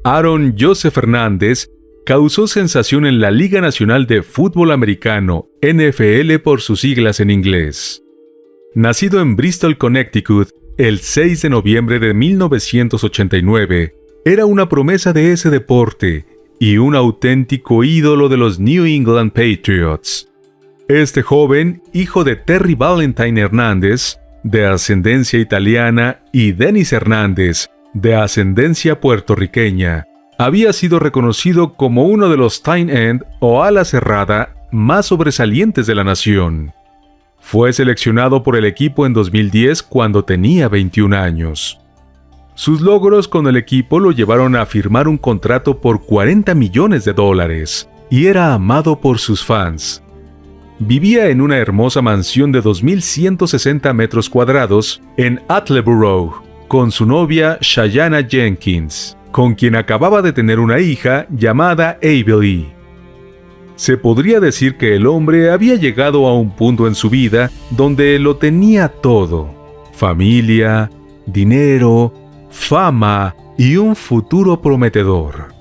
Aaron Joseph Hernández causó sensación en la Liga Nacional de Fútbol Americano, NFL por sus siglas en inglés. Nacido en Bristol, Connecticut, el 6 de noviembre de 1989, era una promesa de ese deporte y un auténtico ídolo de los New England Patriots. Este joven, hijo de Terry Valentine Hernández, de ascendencia italiana, y Dennis Hernández, de ascendencia puertorriqueña, había sido reconocido como uno de los tight end o ala cerrada más sobresalientes de la nación. Fue seleccionado por el equipo en 2010 cuando tenía 21 años. Sus logros con el equipo lo llevaron a firmar un contrato por $40 millones y era amado por sus fans. Vivía en una hermosa mansión de 2.160 metros cuadrados en Attleboro con su novia Shayana Jenkins, con quien acababa de tener una hija llamada Abilene. Se podría decir que el hombre había llegado a un punto en su vida donde lo tenía todo: familia, dinero, fama y un futuro prometedor.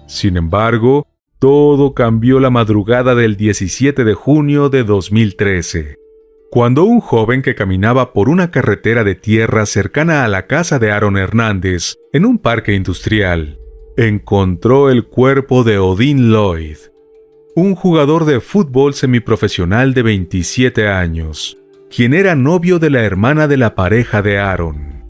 Sin embargo, todo cambió la madrugada del 17 de junio de 2013, cuando un joven que caminaba por una carretera de tierra cercana a la casa de Aaron Hernández, en un parque industrial, encontró el cuerpo de Odin Lloyd, un jugador de fútbol semiprofesional de 27 años, quien era novio de la hermana de la pareja de Aaron.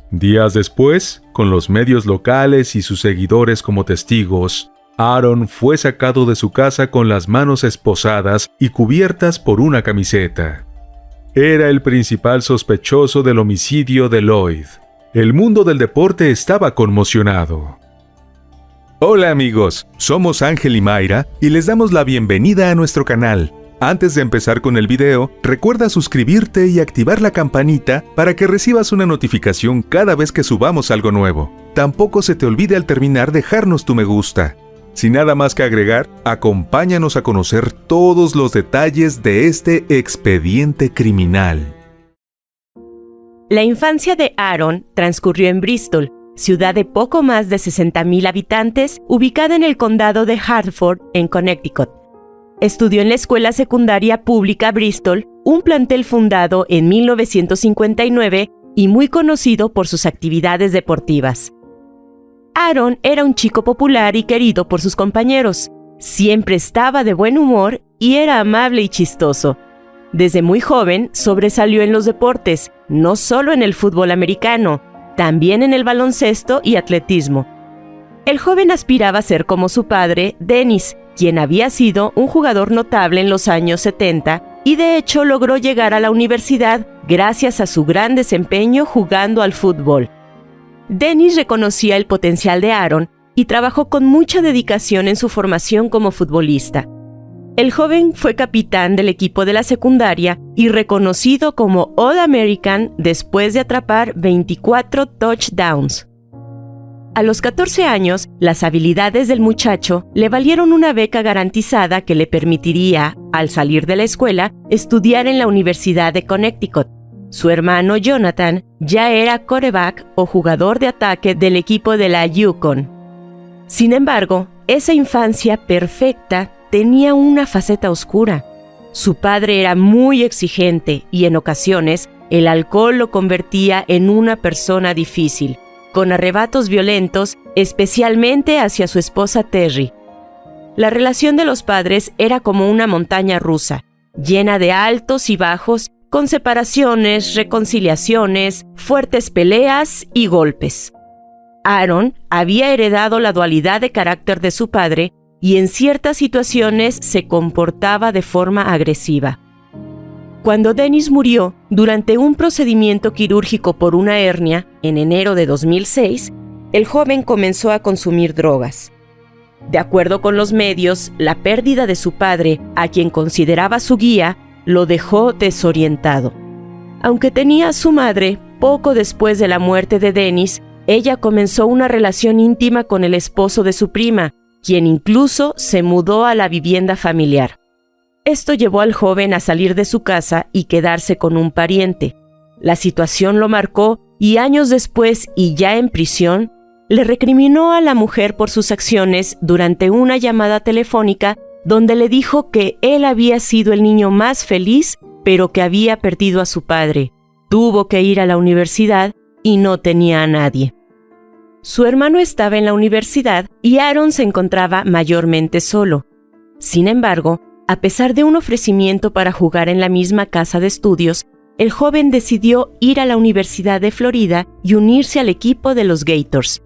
Días después, con los medios locales y sus seguidores como testigos, Aaron fue sacado de su casa con las manos esposadas y cubiertas por una camiseta. Era el principal sospechoso del homicidio de Lloyd. El mundo del deporte estaba conmocionado. Hola amigos, somos Ángel y Mayra y les damos la bienvenida a nuestro canal. Antes de empezar con el video, recuerda suscribirte y activar la campanita para que recibas una notificación cada vez que subamos algo nuevo. Tampoco se te olvide al terminar dejarnos tu me gusta. Sin nada más que agregar, acompáñanos a conocer todos los detalles de este expediente criminal. La infancia de Aaron transcurrió en Bristol, ciudad de poco más de 60,000 habitantes, ubicada en el condado de Hartford, en Connecticut. Estudió en la escuela secundaria pública Bristol, un plantel fundado en 1959 y muy conocido por sus actividades deportivas. Aaron era un chico popular y querido por sus compañeros. Siempre estaba de buen humor y era amable y chistoso. Desde muy joven sobresalió en los deportes, no solo en el fútbol americano, también en el baloncesto y atletismo. El joven aspiraba a ser como su padre, Dennis, quien había sido un jugador notable en los años 70 y de hecho logró llegar a la universidad gracias a su gran desempeño jugando al fútbol. Dennis reconocía el potencial de Aaron y trabajó con mucha dedicación en su formación como futbolista. El joven fue capitán del equipo de la secundaria y reconocido como All-American después de atrapar 24 touchdowns. A los 14 años, las habilidades del muchacho le valieron una beca garantizada que le permitiría, al salir de la escuela, estudiar en la Universidad de Connecticut. Su hermano Jonathan ya era quarterback o jugador de ataque del equipo de la Yukon. Sin embargo, esa infancia perfecta tenía una faceta oscura. Su padre era muy exigente y en ocasiones el alcohol lo convertía en una persona difícil, con arrebatos violentos, especialmente hacia su esposa Terry. La relación de los padres era como una montaña rusa, llena de altos y bajos, con separaciones, reconciliaciones, fuertes peleas y golpes. Aaron había heredado la dualidad de carácter de su padre y en ciertas situaciones se comportaba de forma agresiva. Cuando Dennis murió durante un procedimiento quirúrgico por una hernia en enero de 2006, el joven comenzó a consumir drogas. De acuerdo con los medios, la pérdida de su padre, a quien consideraba su guía, lo dejó desorientado. Aunque tenía a su madre, poco después de la muerte de Dennis, ella comenzó una relación íntima con el esposo de su prima, quien incluso se mudó a la vivienda familiar. Esto llevó al joven a salir de su casa y quedarse con un pariente. La situación lo marcó y años después, y ya en prisión, le recriminó a la mujer por sus acciones durante una llamada telefónica donde le dijo que él había sido el niño más feliz, pero que había perdido a su padre, tuvo que ir a la universidad y no tenía a nadie. Su hermano estaba en la universidad y Aaron se encontraba mayormente solo. Sin embargo, a pesar de un ofrecimiento para jugar en la misma casa de estudios, el joven decidió ir a la Universidad de Florida y unirse al equipo de los Gators.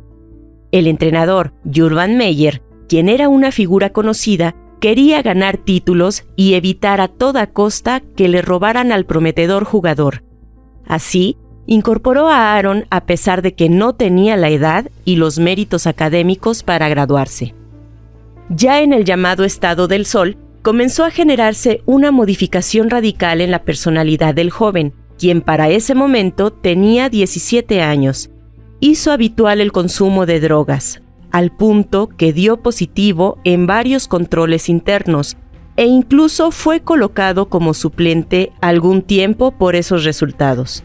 El entrenador, Urban Meyer, quien era una figura conocida, quería ganar títulos y evitar a toda costa que le robaran al prometedor jugador. Así, incorporó a Aaron a pesar de que no tenía la edad y los méritos académicos para graduarse. Ya en el llamado Estado del Sol, comenzó a generarse una modificación radical en la personalidad del joven, quien para ese momento tenía 17 años. Hizo habitual el consumo de drogas, al punto que dio positivo en varios controles internos e incluso fue colocado como suplente algún tiempo por esos resultados.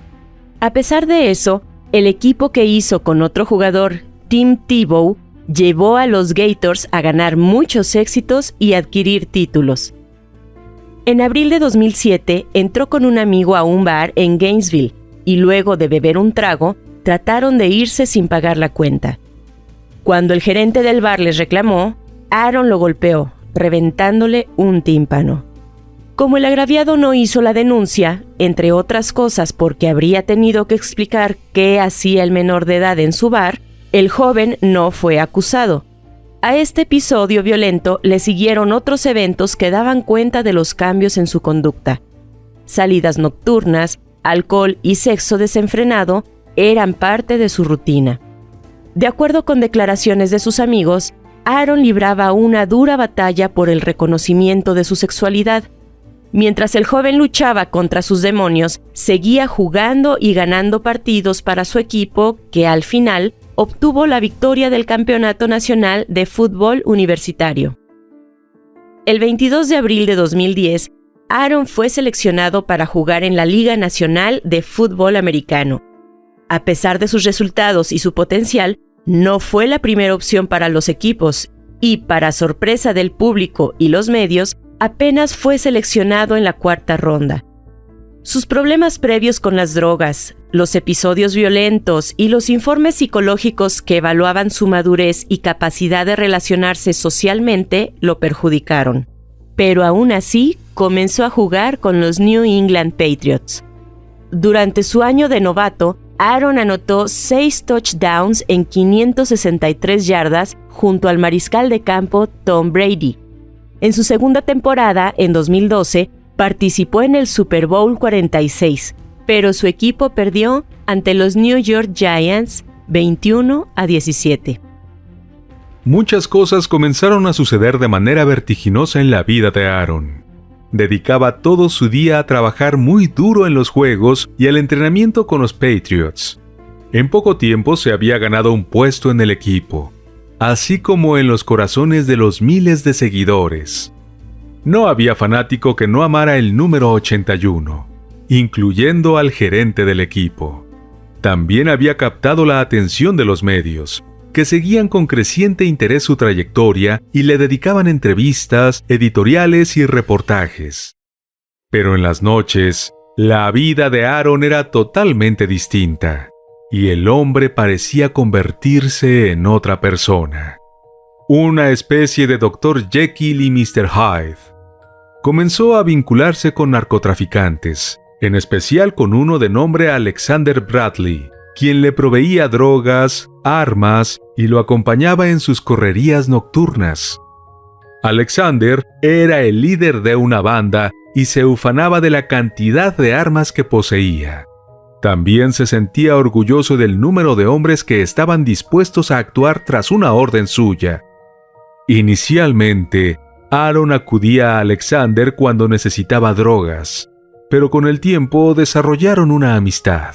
A pesar de eso, el equipo que hizo con otro jugador, Tim Tebow, llevó a los Gators a ganar muchos éxitos y adquirir títulos. En abril de 2007 entró con un amigo a un bar en Gainesville y luego de beber un trago, trataron de irse sin pagar la cuenta. Cuando el gerente del bar les reclamó, Aaron lo golpeó, reventándole un tímpano. Como el agraviado no hizo la denuncia, entre otras cosas porque habría tenido que explicar qué hacía el menor de edad en su bar, el joven no fue acusado. A este episodio violento le siguieron otros eventos que daban cuenta de los cambios en su conducta. Salidas nocturnas, alcohol y sexo desenfrenado eran parte de su rutina. De acuerdo con declaraciones de sus amigos, Aaron libraba una dura batalla por el reconocimiento de su sexualidad. Mientras el joven luchaba contra sus demonios, seguía jugando y ganando partidos para su equipo, que al final obtuvo la victoria del Campeonato Nacional de Fútbol Universitario. El 22 de abril de 2010, Aaron fue seleccionado para jugar en la Liga Nacional de Fútbol Americano. A pesar de sus resultados y su potencial, no fue la primera opción para los equipos y, para sorpresa del público y los medios, apenas fue seleccionado en la cuarta ronda. Sus problemas previos con las drogas, los episodios violentos y los informes psicológicos que evaluaban su madurez y capacidad de relacionarse socialmente lo perjudicaron. Pero aún así, comenzó a jugar con los New England Patriots. Durante su año de novato, Aaron anotó 6 touchdowns en 563 yardas junto al mariscal de campo Tom Brady. En su segunda temporada, en 2012, participó en el Super Bowl 46, pero su equipo perdió ante los New York Giants 21-17. Muchas cosas comenzaron a suceder de manera vertiginosa en la vida de Aaron. Dedicaba todo su día a trabajar muy duro en los juegos y al entrenamiento con los Patriots. En poco tiempo se había ganado un puesto en el equipo, así como en los corazones de los miles de seguidores. No había fanático que no amara el número 81, incluyendo al gerente del equipo. También había captado la atención de los medios, que seguían con creciente interés su trayectoria y le dedicaban entrevistas, editoriales y reportajes. Pero en las noches, la vida de Aaron era totalmente distinta, y el hombre parecía convertirse en otra persona. Una especie de Dr. Jekyll y Mr. Hyde. Comenzó a vincularse con narcotraficantes, en especial con uno de nombre Alexander Bradley, quien le proveía drogas, armas y lo acompañaba en sus correrías nocturnas. Alexander era el líder de una banda y se ufanaba de la cantidad de armas que poseía. También se sentía orgulloso del número de hombres que estaban dispuestos a actuar tras una orden suya. Inicialmente, Aaron acudía a Alexander cuando necesitaba drogas, pero con el tiempo desarrollaron una amistad.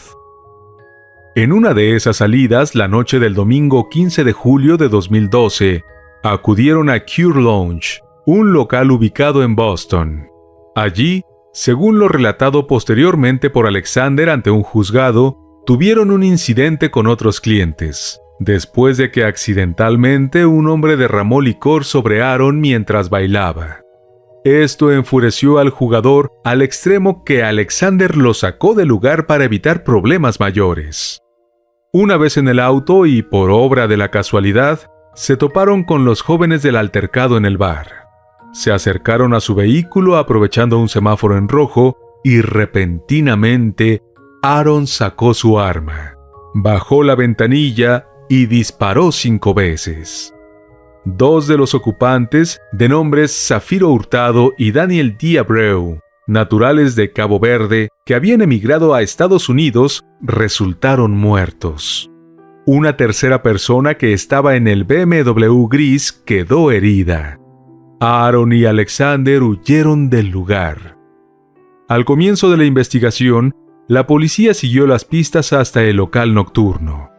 En una de esas salidas, la noche del domingo 15 de julio de 2012, acudieron a Cure Lounge, un local ubicado en Boston. Allí, según lo relatado posteriormente por Alexander ante un juzgado, tuvieron un incidente con otros clientes. después de que accidentalmente un hombre derramó licor sobre Aaron mientras bailaba. Esto enfureció al jugador al extremo que Alexander lo sacó del lugar para evitar problemas mayores. Una vez en el auto y por obra de la casualidad, se toparon con los jóvenes del altercado en el bar. Se acercaron a su vehículo aprovechando un semáforo en rojo y repentinamente Aaron sacó su arma, bajó la ventanilla y disparó 5 veces. 2 de los ocupantes, de nombres Zafiro Hurtado y Daniel D. Abreu, naturales de Cabo Verde que habían emigrado a Estados Unidos, resultaron muertos. Una tercera persona que estaba en el BMW gris quedó herida. Aaron y Alexander huyeron del lugar. Al comienzo de la investigación, la policía siguió las pistas hasta el local nocturno.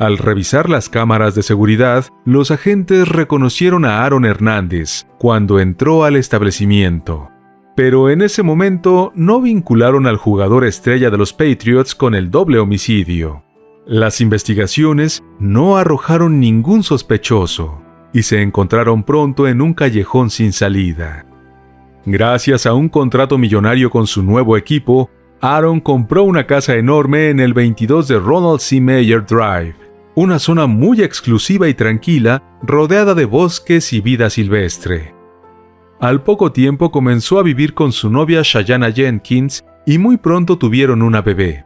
Al revisar las cámaras de seguridad, los agentes reconocieron a Aaron Hernández cuando entró al establecimiento. Pero en ese momento no vincularon al jugador estrella de los Patriots con el doble homicidio. Las investigaciones no arrojaron ningún sospechoso y se encontraron pronto en un callejón sin salida. Gracias a un contrato millonario con su nuevo equipo, Aaron compró una casa enorme en el 22 de Ronald C. Meyer Drive, una zona muy exclusiva y tranquila, rodeada de bosques y vida silvestre. Al poco tiempo comenzó a vivir con su novia Shayana Jenkins y muy pronto tuvieron una bebé.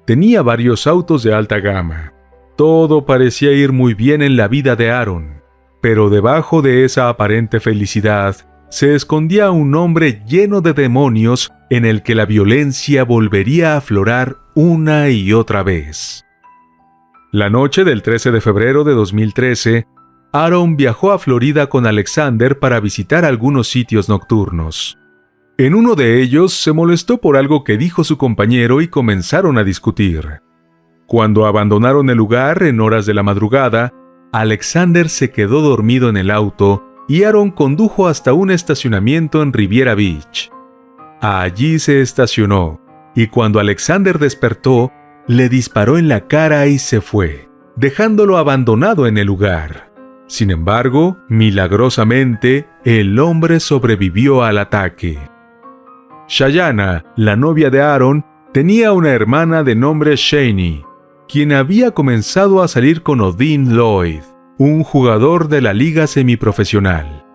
Tenía varios autos de alta gama. Todo parecía ir muy bien en la vida de Aaron, pero debajo de esa aparente felicidad se escondía un hombre lleno de demonios en el que la violencia volvería a aflorar una y otra vez. La noche del 13 de febrero de 2013, Aaron viajó a Florida con Alexander para visitar algunos sitios nocturnos. En uno de ellos se molestó por algo que dijo su compañero y comenzaron a discutir. Cuando abandonaron el lugar en horas de la madrugada, Alexander se quedó dormido en el auto y Aaron condujo hasta un estacionamiento en Riviera Beach. Allí se estacionó y cuando Alexander despertó, le disparó en la cara y se fue, dejándolo abandonado en el lugar. Sin embargo, milagrosamente, el hombre sobrevivió al ataque. Shayana, la novia de Aaron, tenía una hermana de nombre Shani, quien había comenzado a salir con Odin Lloyd, un jugador de la liga semiprofesional.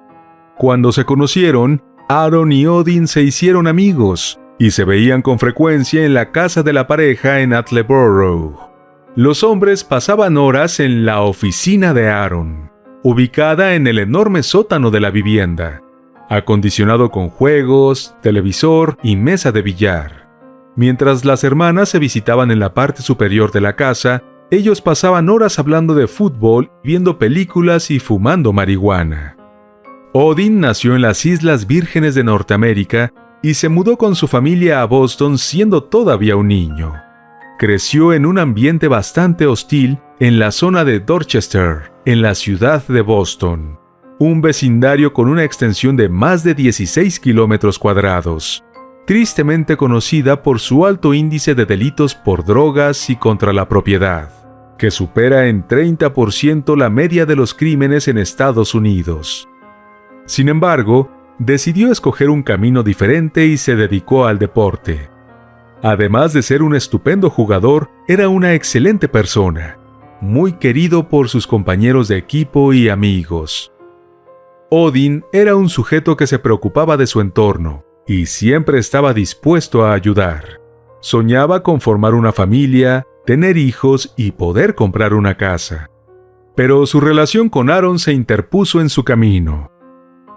Cuando se conocieron, Aaron y Odin se hicieron amigos y se veían con frecuencia en la casa de la pareja en Attleboro. Los hombres pasaban horas en la oficina de Aaron, ubicada en el enorme sótano de la vivienda, acondicionado con juegos, televisor y mesa de billar. Mientras las hermanas se visitaban en la parte superior de la casa, ellos pasaban horas hablando de fútbol, viendo películas y fumando marihuana. Odin nació en las Islas Vírgenes de Norteamérica y se mudó con su familia a Boston siendo todavía un niño. Creció en un ambiente bastante hostil en la zona de Dorchester, en la ciudad de Boston, un vecindario con una extensión de más de 16 kilómetros cuadrados, tristemente conocida por su alto índice de delitos por drogas y contra la propiedad, que supera en 30% la media de los crímenes en Estados Unidos. Sin embargo, decidió escoger un camino diferente y se dedicó al deporte. Además de ser un estupendo jugador, era una excelente persona, muy querido por sus compañeros de equipo y amigos. Odin era un sujeto que se preocupaba de su entorno y siempre estaba dispuesto a ayudar. Soñaba con formar una familia, tener hijos y poder comprar una casa. Pero su relación con Aaron se interpuso en su camino.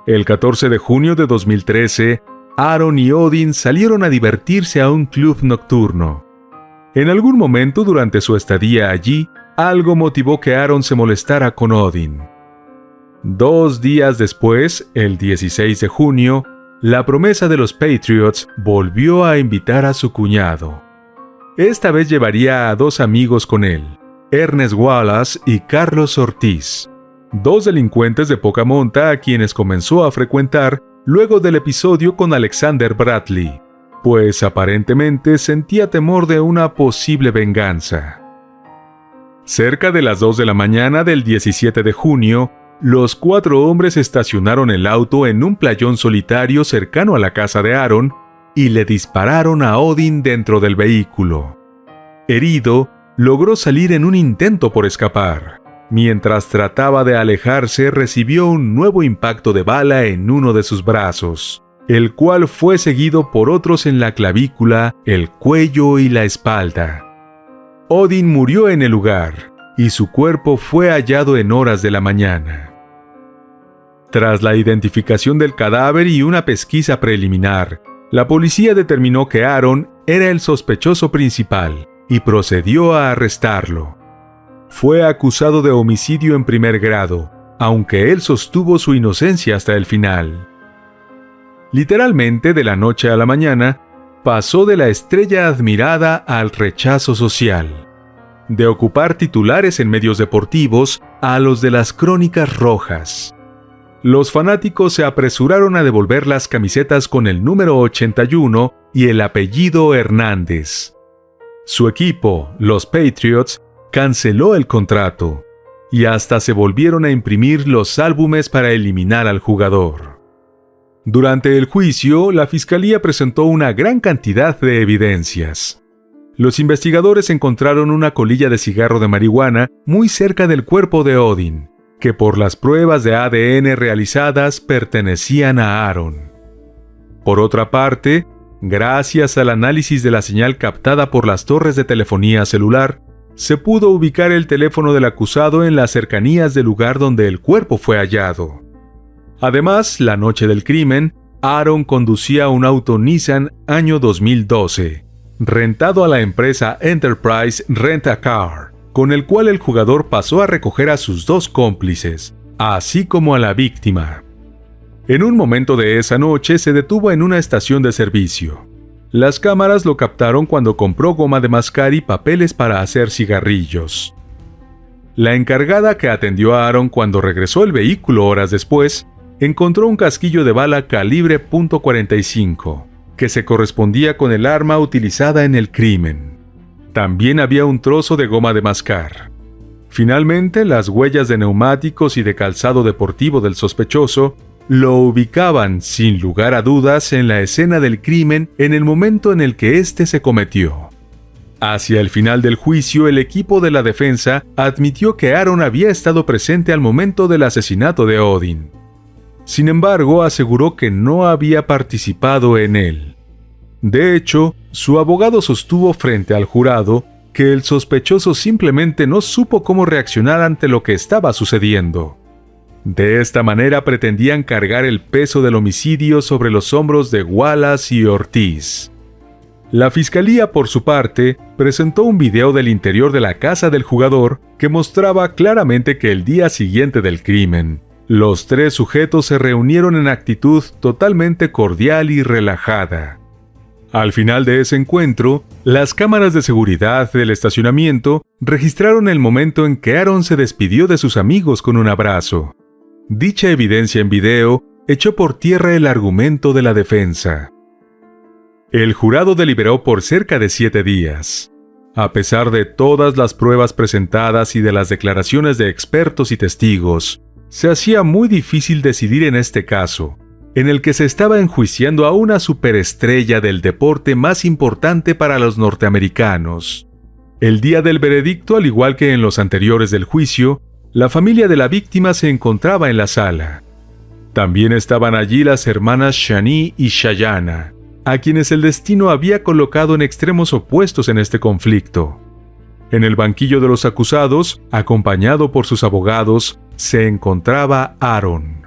El 14 de junio de 2013, Aaron y Odin salieron a divertirse a un club nocturno. En algún momento durante su estadía allí, algo motivó que Aaron se molestara con Odin. 2 días después, el 16 de junio, la promesa de los Patriots volvió a invitar a su cuñado. Esta vez llevaría a 2 amigos con él, Ernest Wallace y Carlos Ortiz, 2 delincuentes de poca monta a quienes comenzó a frecuentar luego del episodio con Alexander Bradley, pues aparentemente sentía temor de una posible venganza. Cerca de las 2 de la mañana del 17 de junio, los 4 hombres estacionaron el auto en un playón solitario cercano a la casa de Aaron y le dispararon a Odin dentro del vehículo. Herido, logró salir en un intento por escapar. Mientras trataba de alejarse, recibió un nuevo impacto de bala en uno de sus brazos, el cual fue seguido por otros en la clavícula, el cuello y la espalda. Odin murió en el lugar, y su cuerpo fue hallado en horas de la mañana. Tras la identificación del cadáver y una pesquisa preliminar, la policía determinó que Aaron era el sospechoso principal y procedió a arrestarlo. Fue acusado de homicidio en primer grado, aunque él sostuvo su inocencia hasta el final. Literalmente, de la noche a la mañana, pasó de la estrella admirada al rechazo social, de ocupar titulares en medios deportivos a los de las crónicas rojas. Los fanáticos se apresuraron a devolver las camisetas con el número 81 y el apellido Hernández. Su equipo, los Patriots, canceló el contrato, y hasta se volvieron a imprimir los álbumes para eliminar al jugador. Durante el juicio, la fiscalía presentó una gran cantidad de evidencias. Los investigadores encontraron una colilla de cigarro de marihuana muy cerca del cuerpo de Odin, que por las pruebas de ADN realizadas pertenecían a Aaron. Por otra parte, gracias al análisis de la señal captada por las torres de telefonía celular, se pudo ubicar el teléfono del acusado en las cercanías del lugar donde el cuerpo fue hallado. Además, la noche del crimen, Aaron conducía un auto Nissan año 2012, rentado a la empresa Enterprise Rent-A-Car, con el cual el jugador pasó a recoger a sus 2 cómplices, así como a la víctima. En un momento de esa noche se detuvo en una estación de servicio. Las cámaras lo captaron cuando compró goma de mascar y papeles para hacer cigarrillos. La encargada que atendió a Aaron cuando regresó el vehículo horas después, encontró un casquillo de bala calibre .45, que se correspondía con el arma utilizada en el crimen. También había un trozo de goma de mascar. Finalmente, las huellas de neumáticos y de calzado deportivo del sospechoso lo ubicaban, sin lugar a dudas, en la escena del crimen en el momento en el que éste se cometió. Hacia el final del juicio, el equipo de la defensa admitió que Aaron había estado presente al momento del asesinato de Odin. Sin embargo, aseguró que no había participado en él. De hecho, su abogado sostuvo frente al jurado que el sospechoso simplemente no supo cómo reaccionar ante lo que estaba sucediendo. De esta manera pretendían cargar el peso del homicidio sobre los hombros de Wallace y Ortiz. La fiscalía, por su parte, presentó un video del interior de la casa del jugador que mostraba claramente que el día siguiente del crimen, los 3 sujetos se reunieron en actitud totalmente cordial y relajada. Al final de ese encuentro, las cámaras de seguridad del estacionamiento registraron el momento en que Aaron se despidió de sus amigos con un abrazo. Dicha evidencia en video echó por tierra el argumento de la defensa. El jurado deliberó por cerca de 7 días. A pesar de todas las pruebas presentadas y de las declaraciones de expertos y testigos, se hacía muy difícil decidir en este caso, en el que se estaba enjuiciando a una superestrella del deporte más importante para los norteamericanos. El día del veredicto, al igual que en los anteriores del juicio, la familia de la víctima se encontraba en la sala. También estaban allí las hermanas Shani y Shayana, a quienes el destino había colocado en extremos opuestos en este conflicto. En el banquillo de los acusados, acompañado por sus abogados, se encontraba Aaron.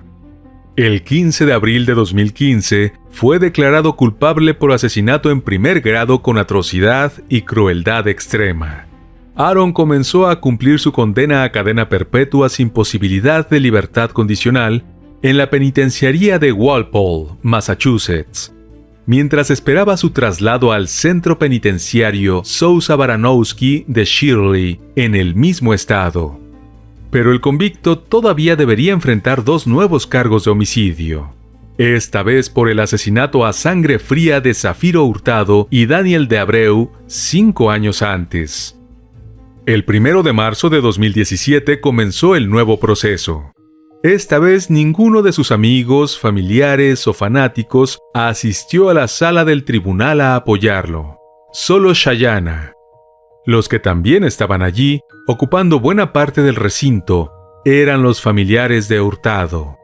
El 15 de abril de 2015 fue declarado culpable por asesinato en primer grado con atrocidad y crueldad extrema. Aaron comenzó a cumplir su condena a cadena perpetua sin posibilidad de libertad condicional en la penitenciaría de Walpole, Massachusetts, mientras esperaba su traslado al centro penitenciario Sousa Baranowski de Shirley, en el mismo estado. Pero el convicto todavía debería enfrentar 2 nuevos cargos de homicidio, esta vez por el asesinato a sangre fría de Zafiro Hurtado y Daniel de Abreu 5 años antes. El 1 de marzo de 2017 comenzó el nuevo proceso. Esta vez ninguno de sus amigos, familiares o fanáticos asistió a la sala del tribunal a apoyarlo. Solo Shayana. Los que también estaban allí, ocupando buena parte del recinto, eran los familiares de Hurtado.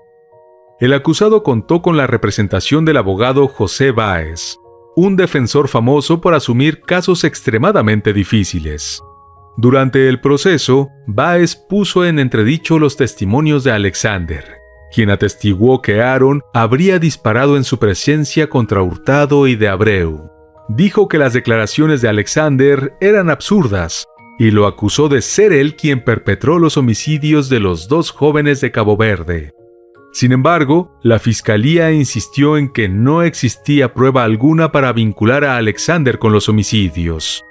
El acusado contó con la representación del abogado José Báez, un defensor famoso por asumir casos extremadamente difíciles. Durante el proceso, Báez puso en entredicho los testimonios de Alexander, quien atestiguó que Aaron habría disparado en su presencia contra Hurtado y de Abreu. Dijo que las declaraciones de Alexander eran absurdas y lo acusó de ser él quien perpetró los homicidios de los dos jóvenes de Cabo Verde. Sin embargo, la fiscalía insistió en que no existía prueba alguna para vincular a Alexander con los homicidios.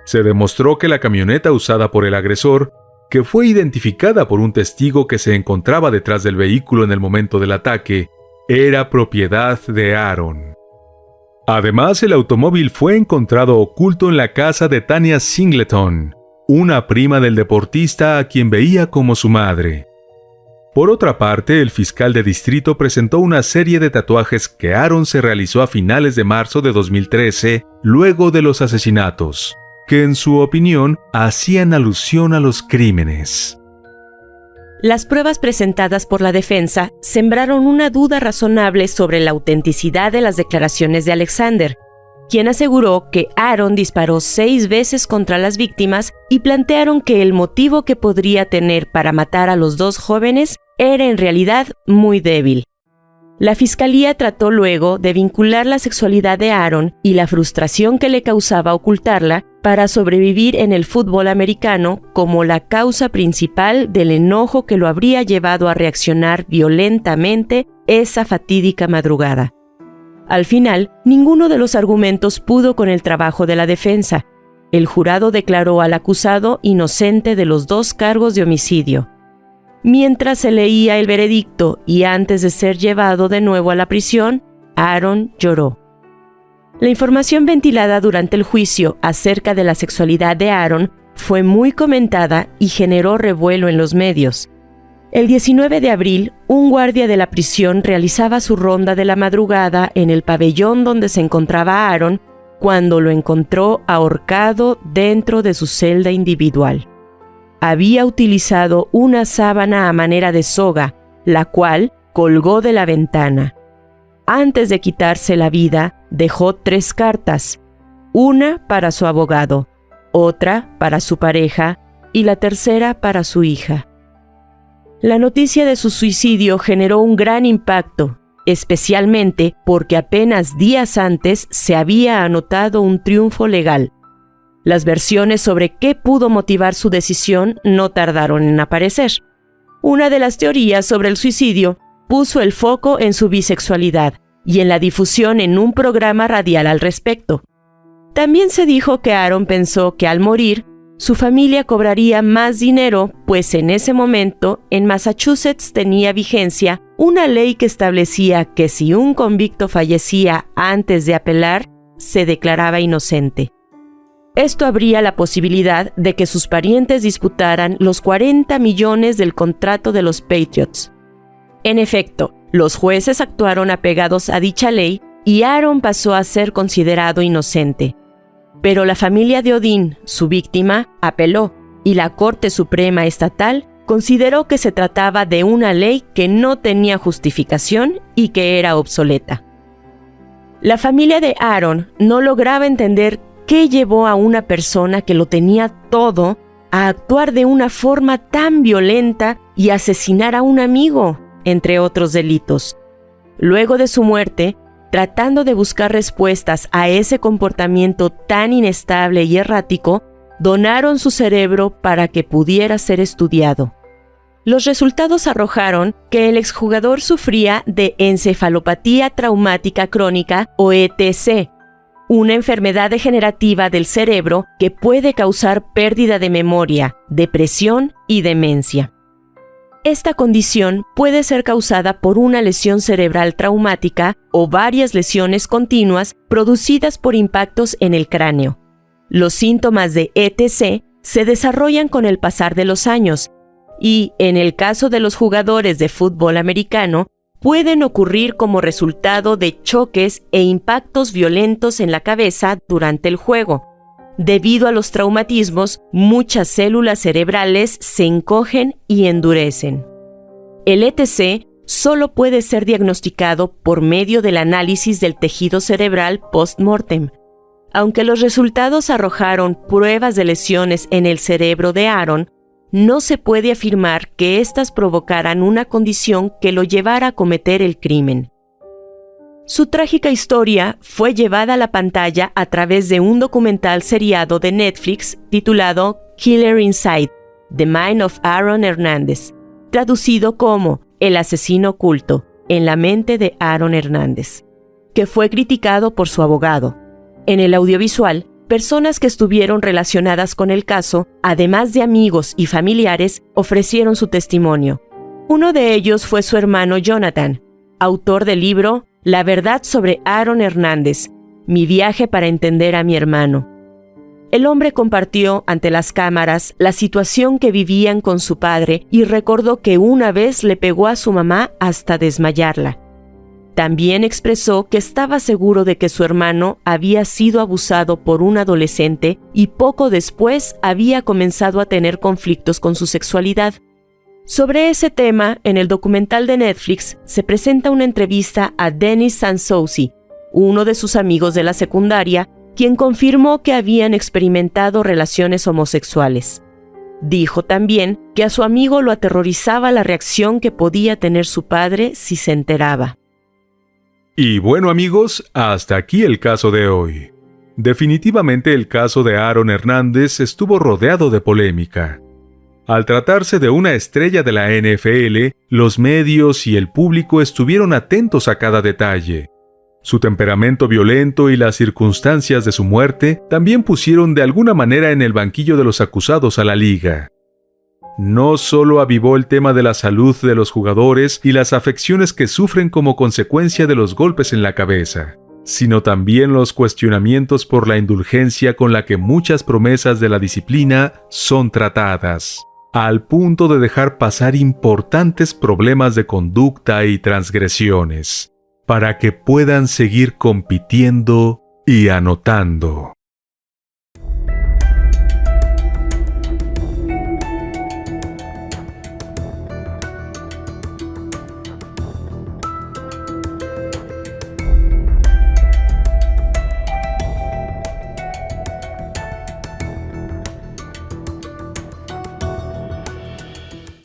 Se demostró que la camioneta usada por el agresor, que fue identificada por un testigo que se encontraba detrás del vehículo en el momento del ataque, era propiedad de Aaron. Además, el automóvil fue encontrado oculto en la casa de Tania Singleton, una prima del deportista a quien veía como su madre. Por otra parte, el fiscal de distrito presentó una serie de tatuajes que Aaron se realizó a finales de marzo de 2013, luego de los asesinatos, que en su opinión hacían alusión a los crímenes. Las pruebas presentadas por la defensa sembraron una duda razonable sobre la autenticidad de las declaraciones de Alexander, quien aseguró que Aaron disparó 6 veces contra las víctimas y plantearon que el motivo que podría tener para matar a los dos jóvenes era en realidad muy débil. La fiscalía trató luego de vincular la sexualidad de Aaron y la frustración que le causaba ocultarla para sobrevivir en el fútbol americano como la causa principal del enojo que lo habría llevado a reaccionar violentamente esa fatídica madrugada. Al final, ninguno de los argumentos pudo con el trabajo de la defensa. El jurado declaró al acusado inocente de los 2 cargos de homicidio. Mientras se leía el veredicto y antes de ser llevado de nuevo a la prisión, Aaron lloró. La información ventilada durante el juicio acerca de la sexualidad de Aaron fue muy comentada y generó revuelo en los medios. El 19 de abril, un guardia de la prisión realizaba su ronda de la madrugada en el pabellón donde se encontraba Aaron cuando lo encontró ahorcado dentro de su celda individual. Había utilizado una sábana a manera de soga, la cual colgó de la ventana. Antes de quitarse la vida, dejó 3 cartas, una para su abogado, otra para su pareja y la tercera para su hija. La noticia de su suicidio generó un gran impacto, especialmente porque apenas días antes se había anotado un triunfo legal. Las versiones sobre qué pudo motivar su decisión no tardaron en aparecer. Una de las teorías sobre el suicidio puso el foco en su bisexualidad y en la difusión en un programa radial al respecto. También se dijo que Aaron pensó que al morir, su familia cobraría más dinero, pues en ese momento en Massachusetts tenía vigencia una ley que establecía que si un convicto fallecía antes de apelar, se declaraba inocente. Esto abría la posibilidad de que sus parientes disputaran los 40 millones del contrato de los Patriots. En efecto, los jueces actuaron apegados a dicha ley y Aaron pasó a ser considerado inocente. Pero la familia de Odin, su víctima, apeló y la Corte Suprema Estatal consideró que se trataba de una ley que no tenía justificación y que era obsoleta. La familia de Aaron no lograba entender qué llevó a una persona que lo tenía todo a actuar de una forma tan violenta y asesinar a un amigo, entre otros delitos. Luego de su muerte, tratando de buscar respuestas a ese comportamiento tan inestable y errático, donaron su cerebro para que pudiera ser estudiado. Los resultados arrojaron que el exjugador sufría de encefalopatía traumática crónica o ETC, una enfermedad degenerativa del cerebro que puede causar pérdida de memoria, depresión y demencia. Esta condición puede ser causada por una lesión cerebral traumática o varias lesiones continuas producidas por impactos en el cráneo. Los síntomas de ETC se desarrollan con el pasar de los años y, en el caso de los jugadores de fútbol americano, pueden ocurrir como resultado de choques e impactos violentos en la cabeza durante el juego. Debido a los traumatismos, muchas células cerebrales se encogen y endurecen. El ETC solo puede ser diagnosticado por medio del análisis del tejido cerebral post-mortem. Aunque los resultados arrojaron pruebas de lesiones en el cerebro de Aaron, no se puede afirmar que éstas provocaran una condición que lo llevara a cometer el crimen. Su trágica historia fue llevada a la pantalla a través de un documental seriado de Netflix titulado Killer Inside: The Mind of Aaron Hernández, traducido como El asesino oculto en la mente de Aaron Hernández, que fue criticado por su abogado. En el audiovisual, personas que estuvieron relacionadas con el caso, además de amigos y familiares, ofrecieron su testimonio. Uno de ellos fue su hermano Jonathan, autor del libro La verdad sobre Aaron Hernández, mi viaje para entender a mi hermano. El hombre compartió ante las cámaras la situación que vivían con su padre y recordó que una vez le pegó a su mamá hasta desmayarla. También expresó que estaba seguro de que su hermano había sido abusado por un adolescente y poco después había comenzado a tener conflictos con su sexualidad. Sobre ese tema, en el documental de Netflix se presenta una entrevista a Dennis Sansouci, uno de sus amigos de la secundaria, quien confirmó que habían experimentado relaciones homosexuales. Dijo también que a su amigo lo aterrorizaba la reacción que podía tener su padre si se enteraba. Y bueno, amigos, hasta aquí el caso de hoy. Definitivamente el caso de Aaron Hernández estuvo rodeado de polémica. Al tratarse de una estrella de la NFL, los medios y el público estuvieron atentos a cada detalle. Su temperamento violento y las circunstancias de su muerte también pusieron de alguna manera en el banquillo de los acusados a la liga. No solo avivó el tema de la salud de los jugadores y las afecciones que sufren como consecuencia de los golpes en la cabeza, sino también los cuestionamientos por la indulgencia con la que muchas promesas de la disciplina son tratadas, al punto de dejar pasar importantes problemas de conducta y transgresiones, para que puedan seguir compitiendo y anotando.